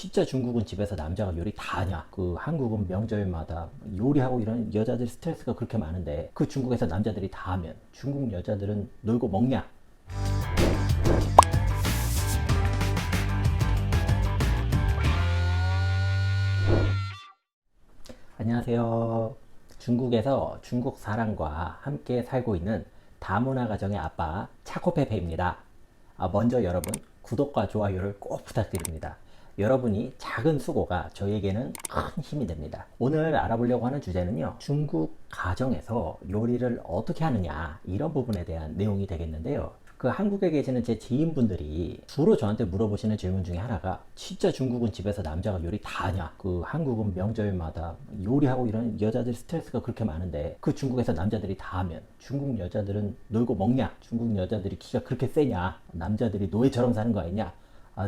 진짜 중국은 집에서 남자가 요리 다 하냐? 그 한국은 명절마다 요리하고 이런 여자들 스트레스가 그렇게 많은데 그 중국에서 남자들이 다 하면 중국 여자들은 놀고 먹냐? 안녕하세요. 중국에서 중국 사람과 함께 살고 있는 다문화 가정의 아빠 차코페페입니다. 먼저 여러분 구독과 좋아요를 꼭 부탁드립니다. 여러분이 작은 수고가 저에게는 큰 힘이 됩니다. 오늘 알아보려고 하는 주제는요, 중국 가정에서 요리를 어떻게 하느냐, 이런 부분에 대한 내용이 되겠는데요. 그 한국에 계시는 제 지인분들이 주로 저한테 물어보시는 질문 중에 하나가, 진짜 중국은 집에서 남자가 요리 다 하냐? 그 한국은 명절마다 요리하고 이런 여자들 스트레스가 그렇게 많은데 그 중국에서 남자들이 다 하면 중국 여자들은 놀고 먹냐? 중국 여자들이 키가 그렇게 세냐? 남자들이 노예처럼 사는 거 아니냐?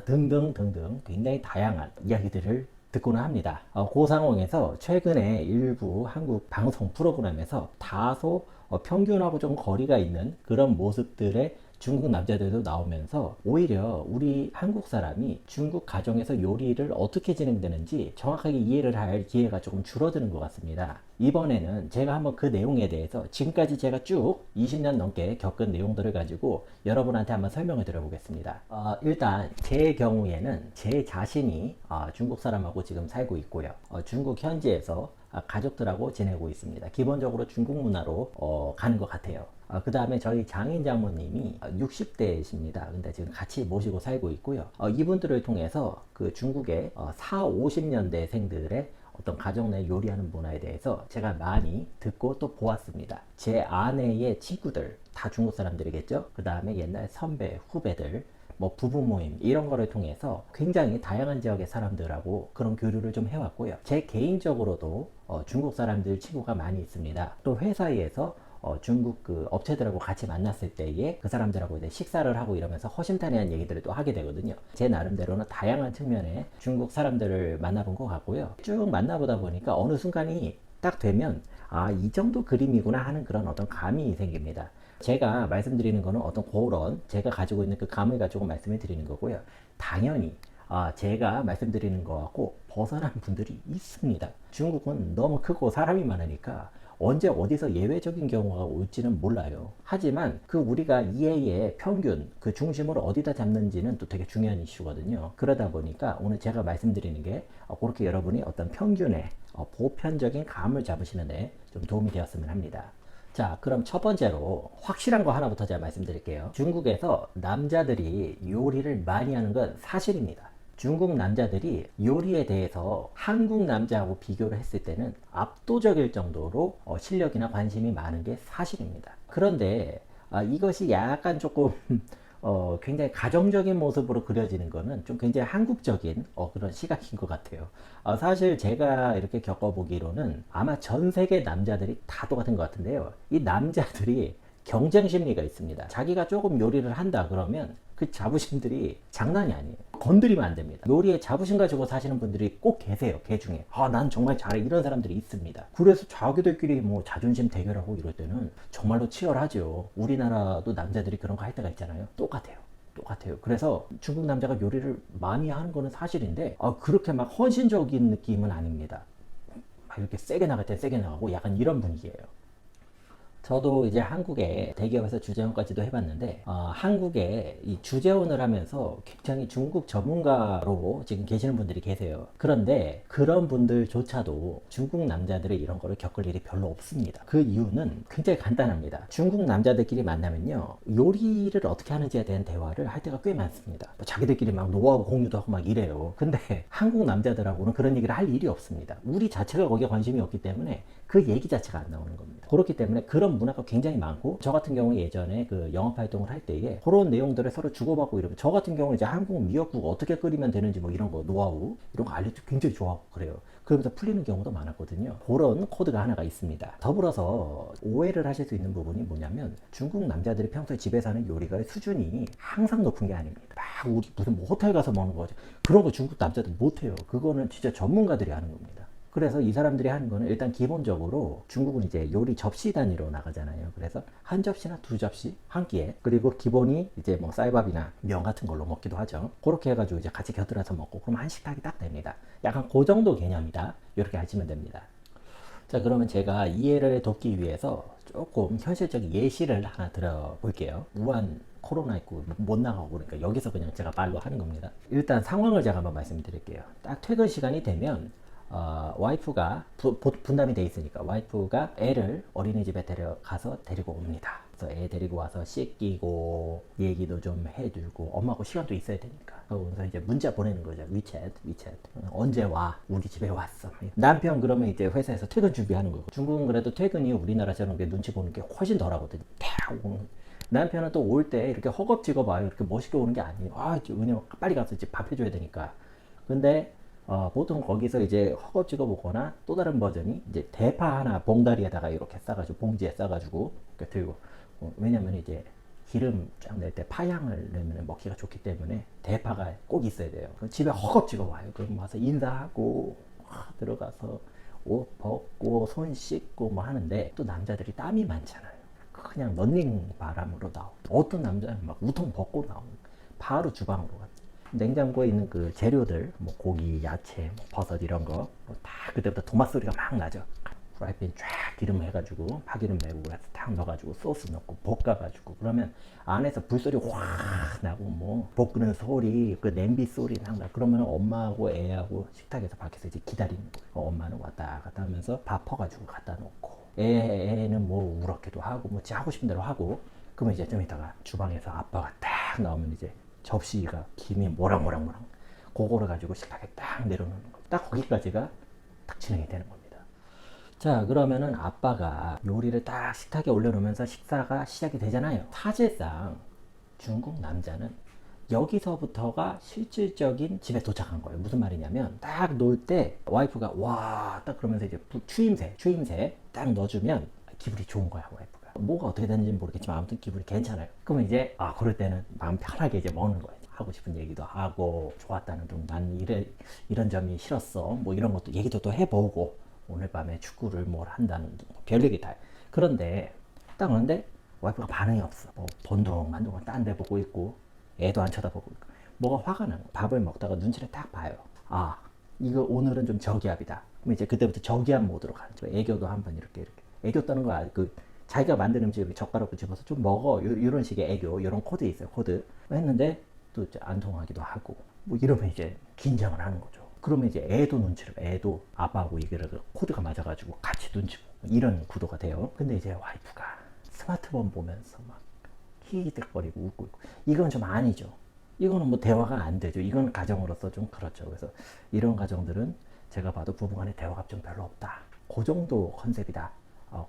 등등 등등 굉장히 다양한 이야기들을 듣고는 합니다. 그 상황에서 최근에 일부 한국 방송 프로그램에서 다소 평균하고 좀 거리가 있는 그런 모습들의 중국 남자들도 나오면서 오히려 우리 한국 사람이 중국 가정에서 요리를 어떻게 진행되는지 정확하게 이해를 할 기회가 조금 줄어드는 것 같습니다. 이번에는 제가 한번 그 내용에 대해서 지금까지 제가 쭉 20년 넘게 겪은 내용들을 가지고 여러분한테 한번 설명을 드려보겠습니다. 일단 제 경우에는 제 자신이 중국 사람하고 지금 살고 있고요. 중국 현지에서 가족들하고 지내고 있습니다. 기본적으로 중국 문화로 가는 것 같아요. 그 다음에 저희 장인 장모님이 60대이십니다. 근데 지금 같이 모시고 살고 있고요. 이분들을 통해서 그 중국의 4, 50년대생들의 어떤 가정 내 요리하는 문화에 대해서 제가 많이 듣고 또 보았습니다. 제 아내의 친구들 다 중국 사람들이겠죠. 그 다음에 옛날 선배, 후배들, 뭐 부부 모임 이런 거를 통해서 굉장히 다양한 지역의 사람들하고 그런 교류를 좀 해왔고요. 제 개인적으로도 중국 사람들 친구가 많이 있습니다. 또 회사에서 중국 그 업체들하고 같이 만났을 때에 그 사람들하고 이제 식사를 하고 이러면서 허심탄회한 얘기들을 또 하게 되거든요. 제 나름대로는 다양한 측면의 중국 사람들을 만나본 것 같고요. 쭉 만나보다 보니까 어느 순간이 딱 되면 이 정도 그림이구나 하는 그런 어떤 감이 생깁니다. 제가 말씀드리는 거는 어떤 그런 제가 가지고 있는 그 감을 가지고 말씀을 드리는 거고요. 당연히 제가 말씀드리는 거하고 벗어난 분들이 있습니다. 중국은 너무 크고 사람이 많으니까 언제 어디서 예외적인 경우가 올지는 몰라요. 하지만 그 우리가 이해의 평균, 그 중심을 어디다 잡는지는 또 되게 중요한 이슈거든요. 그러다 보니까 오늘 제가 말씀드리는 게 그렇게 여러분이 어떤 평균의 보편적인 감을 잡으시는 데 좀 도움이 되었으면 합니다. 자, 그럼 첫 번째로 확실한 거 하나부터 제가 말씀드릴게요. 중국에서 남자들이 요리를 많이 하는 건 사실입니다. 중국 남자들이 요리에 대해서 한국 남자하고 비교를 했을 때는 압도적일 정도로 실력이나 관심이 많은 게 사실입니다. 그런데 이것이 약간 조금 굉장히 가정적인 모습으로 그려지는 거는 좀 굉장히 한국적인 그런 시각인 것 같아요. 사실 제가 이렇게 겪어보기로는 아마 전 세계 남자들이 다 똑같은 것 같은데요. 이 남자들이 경쟁 심리가 있습니다. 자기가 조금 요리를 한다 그러면 그 자부심들이 장난이 아니에요. 건드리면 안 됩니다. 요리에 자부심 가지고 사시는 분들이 꼭 계세요. 개 중에 난 정말 잘해, 이런 사람들이 있습니다. 그래서 자기들끼리 뭐 자존심 대결하고 이럴 때는 정말로 치열하죠. 우리나라도 남자들이 그런 거 할 때가 있잖아요. 똑같아요. 그래서 중국 남자가 요리를 많이 하는 거는 사실인데 그렇게 막 헌신적인 느낌은 아닙니다. 막 이렇게 세게 나갈 때 세게 나가고 약간 이런 분위기예요. 저도 이제 한국에 대기업에서 주재원까지도 해봤는데 한국에 이 주재원을 하면서 굉장히 중국 전문가로 지금 계시는 분들이 계세요. 그런데 그런 분들조차도 중국 남자들의 이런 거를 겪을 일이 별로 없습니다. 그 이유는 굉장히 간단합니다. 중국 남자들끼리 만나면요, 요리를 어떻게 하는지에 대한 대화를 할 때가 꽤 많습니다. 자기들끼리 막 노하우 공유도 하고 막 이래요. 근데 한국 남자들하고는 그런 얘기를 할 일이 없습니다. 우리 자체가 거기에 관심이 없기 때문에 그 얘기 자체가 안 나오는 겁니다. 그렇기 때문에 그런 문화가 굉장히 많고, 저 같은 경우에 예전에 그 영업 활동을 할 때에 그런 내용들을 서로 주고받고 이러면, 저 같은 경우는 이제 한국 미역국 어떻게 끓이면 되는지 뭐 이런 거 노하우 이런 거 알려주고 굉장히 좋아하고 그래요. 그러면서 풀리는 경우도 많았거든요. 그런 코드가 하나가 있습니다. 더불어서 오해를 하실 수 있는 부분이 뭐냐면, 중국 남자들이 평소에 집에서 하는 요리가의 수준이 항상 높은 게 아닙니다. 막 우리 무슨 뭐 호텔 가서 먹는 거죠. 그런 거 중국 남자들 못해요. 그거는 진짜 전문가들이 하는 겁니다. 그래서 이 사람들이 하는 거는 일단 기본적으로 중국은 이제 요리 접시 단위로 나가잖아요. 그래서 한 접시나 두 접시 한 끼에, 그리고 기본이 이제 뭐 쌀밥이나 면 같은 걸로 먹기도 하죠. 그렇게 해가지고 이제 같이 곁들여서 먹고, 그럼 한 식탁이 딱 됩니다. 약간 그 정도 개념이다. 이렇게 하시면 됩니다. 자, 그러면 제가 이해를 돕기 위해서 조금 현실적인 예시를 하나 들어볼게요. 우한 코로나19 못 나가고 그러니까 여기서 그냥 제가 말로 하는 겁니다. 일단 상황을 제가 한번 말씀드릴게요. 딱 퇴근 시간이 되면 와이프가 분담이 돼 있으니까 와이프가 애를 어린이집에 데려가서 데리고 옵니다. 그래서 애 데리고 와서 씻기고 얘기도 좀 해주고 엄마하고 시간도 있어야 되니까. 그래서 이제 문자 보내는 거죠. 위챗. 언제 와? 우리 집에 왔어. 남편 그러면 이제 회사에서 퇴근 준비하는 거고. 중국은 그래도 퇴근이 우리나라처럼 눈치 보는 게 훨씬 덜 하거든요. 남편은 또 올 때 이렇게 허겁지겁 와요. 이렇게 멋있게 오는 게 아니에요. 왜냐면 빨리 가서 이제 밥 해줘야 되니까. 근데 보통 거기서 이제 허겁지겁 오거나 또 다른 버전이 이제 대파 하나 봉다리에다가 이렇게 싸가지고 봉지에 싸가지고 이렇게 들고, 왜냐면 이제 기름 쫙 낼 때 파향을 내면 먹기가 좋기 때문에 대파가 꼭 있어야 돼요. 집에 허겁지겁 와요. 그럼 와서 인사하고 들어가서 옷 벗고 손 씻고 뭐 하는데, 또 남자들이 땀이 많잖아요. 그냥 런닝 바람으로 나오고, 어떤 남자는 막 우통 벗고 나오고 바로 주방으로 가요. 냉장고에 있는 그 재료들, 뭐 고기, 야채, 뭐 버섯 이런 거, 다 그때부터 토마 소리가 막 나죠. 프라이팬 쫙 기름 해가지고 파기름 내고 해서 탁 넣어가지고 소스 넣고 볶아가지고, 그러면 안에서 불소리 확 나고 뭐 볶는 소리, 그 냄비 소리 막 나. 그러면 엄마하고 애하고 식탁에서 밖에서 이제 기다리는 거예요. 엄마는 왔다 갔다 하면서 밥 퍼가지고 갖다 놓고, 애는 뭐 우럭기도 하고 뭐 하고 싶은 대로 하고. 그러면 이제 좀 이따가 주방에서 아빠가 딱 나오면 이제 접시가 김이 모락모락 그거를 가지고 식탁에 딱 내려놓는 거. 딱 거기까지가 딱 진행이 되는 겁니다. 자, 그러면은 아빠가 요리를 딱 식탁에 올려놓으면서 식사가 시작이 되잖아요. 사실상 중국 남자는 여기서부터가 실질적인 집에 도착한 거예요. 무슨 말이냐면 딱 놓을 때 와이프가 와 딱 그러면서 이제 추임새 딱 넣어주면 기분이 좋은 거야, 와이프가. 뭐가 어떻게 되는지는 모르겠지만 아무튼 기분이 괜찮아요. 그러면 이제 그럴 때는 마음 편하게 이제 먹는 거예요. 하고 싶은 얘기도 하고, 좋았다는 둥, 난 이런 점이 싫었어, 뭐 이런 것도 얘기도 또 해보고, 오늘 밤에 축구를 뭘 한다는 둥, 별 얘기 다 해. 그런데 딱 그런데 와이프가 반응이 없어. 뭐 번동만동 딴 데 보고 있고, 애도 안 쳐다보고 있고, 뭐가 화가 나는 거야. 밥을 먹다가 눈치를 딱 봐요. 이거 오늘은 좀 저기압이다. 그럼 이제 그때부터 저기압 모드로 가는 거예요. 애교도 한번 이렇게 애교 떠는 거야. 자기가 만든 음식을 젓가락으로 집어서 좀 먹어, 이런 식의 애교, 이런 코드 있어요. 코드 했는데 또 안 통하기도 하고, 뭐 이러면 이제 긴장을 하는 거죠. 그러면 이제 애도 아빠하고 얘기를 코드가 맞아가지고 같이 눈치 보고, 이런 구도가 돼요. 근데 이제 와이프가 스마트폰 보면서 막 히히득거리고 웃고 있고, 이건 좀 아니죠. 이거는 뭐 대화가 안 되죠. 이건 가정으로서 좀 그렇죠. 그래서 이런 가정들은 제가 봐도 부부간의 대화가 좀 별로 없다. 그 정도 컨셉이다.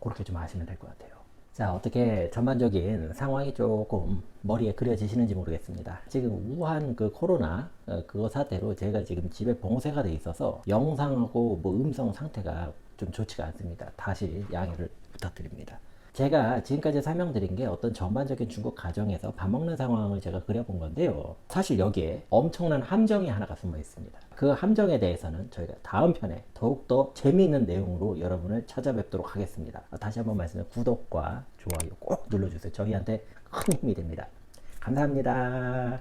그렇게 좀 아시면 될 것 같아요. 자, 어떻게 전반적인 상황이 조금 머리에 그려지시는지 모르겠습니다. 지금 우한 그 코로나 그거 사태로 제가 지금 집에 봉쇄가 돼 있어서 영상하고 뭐 음성 상태가 좀 좋지가 않습니다. 다시 양해를 부탁드립니다. 제가 지금까지 설명드린 게 어떤 전반적인 중국 가정에서 밥 먹는 상황을 제가 그려본 건데요. 사실 여기에 엄청난 함정이 하나가 숨어 있습니다. 그 함정에 대해서는 저희가 다음 편에 더욱더 재미있는 내용으로 여러분을 찾아뵙도록 하겠습니다. 다시 한번 말씀드리면 구독과 좋아요 꼭 눌러주세요. 저희한테 큰 힘이 됩니다. 감사합니다.